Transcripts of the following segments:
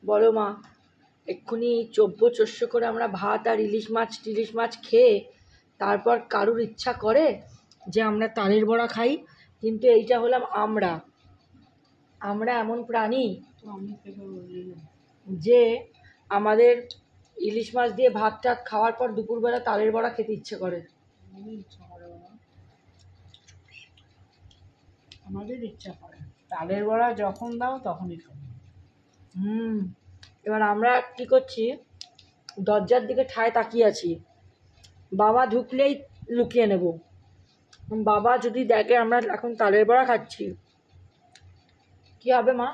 বলো মা, এক্ষুনি চোদ্দ করে আমরা ভাত আর ইলিশ মাছ খেয়ে তারপর কারুর ইচ্ছা করে যে আমরা তালের বড়া খাই, কিন্তু এইটা হলাম আমরা। আমরা এমন প্রাণী যে আমাদের ইলিশ মাছ দিয়ে ভাত টাত খাওয়ার পর দুপুরবেলা তালের বড়া খেতে ইচ্ছে করে। আমাদের ইচ্ছা করে তালের বড়া যখন দাও তখনই খাবো। এবার আমরা কি করছি, দরজার দিকে ঠায় তাকিয়ে আছি, বাবা ঢুকলেই লুকিয়ে নেব। বাবা যদি দেখে আমরা এখন তালের বড়া খাচ্ছি, কি হবে মা?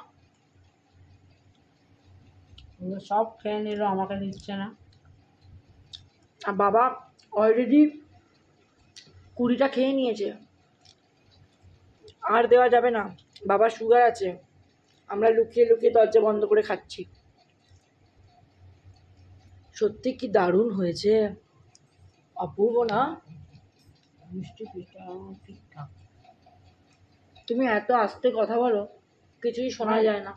সব খেয়ে নিল, আমাকে দিচ্ছে না। আর বাবা অলরেডি 20টা খেয়ে নিয়েছে, আর দেওয়া যাবে না, বাবার সুগার আছে। আমরা লুকিয়ে লুকিয়ে দরজা বন্ধ করে খাচ্ছি। সত্যি কি দারুণ হয়েছে, অপূর্ব না? মিষ্টি পিঠা ঠিকঠাক। তুমি এত আস্তে কথা বলো, কিছুই শোনা যায় না।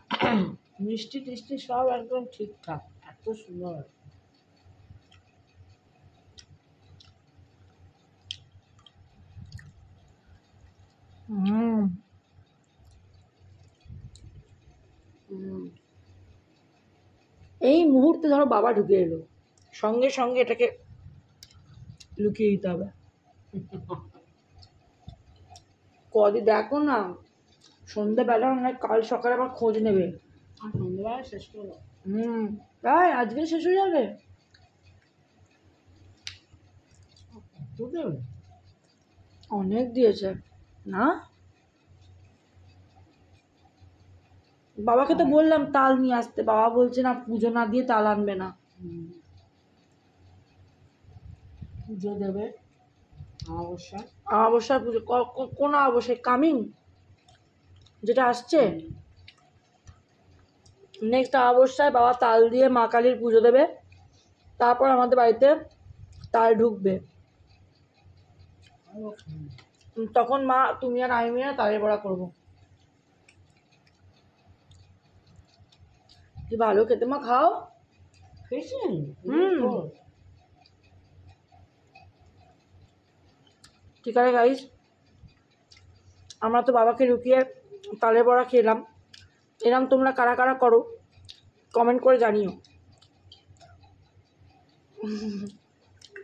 মিষ্টি টিষ্টি সব একদম ঠিকঠাক, এত সুন্দর। এই মুহূর্তে ধরো বাবা ঢুকে এলো, সঙ্গে সঙ্গে এটাকে লুকিয়ে দিতে হবে। কদিন দেখো না, সন্ধ্যেবেলা মানে কাল সকালে আবার খোঁজ নেবে। আর সন্ধ্যেবেলা শেষ করো। তাই আজকে শেষ হয়ে যাবে? অনেক দিয়েছে না? বাবাকে তো বললাম তাল নিয়ে আসতে, বাবা বলছে না, পুজো না দিয়ে তাল আনবে না। পুজো দেবে অমাবস্যা। অমাবস্যার পুজো কোন অমাবস্যায়? কামিং যেটা আসছে নেক্সট অমাবস্যায় বাবা তাল দিয়ে মা কালীর পুজো দেবে, তারপর আমাদের বাড়িতে তাল ঢুকবে। তখন মা, তুমি আর আমি মিলে তালের বড়া করবো। কি ভালো খেতে মা, খাও। ঠিক আছে গাইস, আমরা তো বাবাকে লুকিয়ে তালের বড়া খেলাম। এরম তোমরা কারা কারা করো কমেন্ট করে জানিও।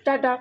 টাটা।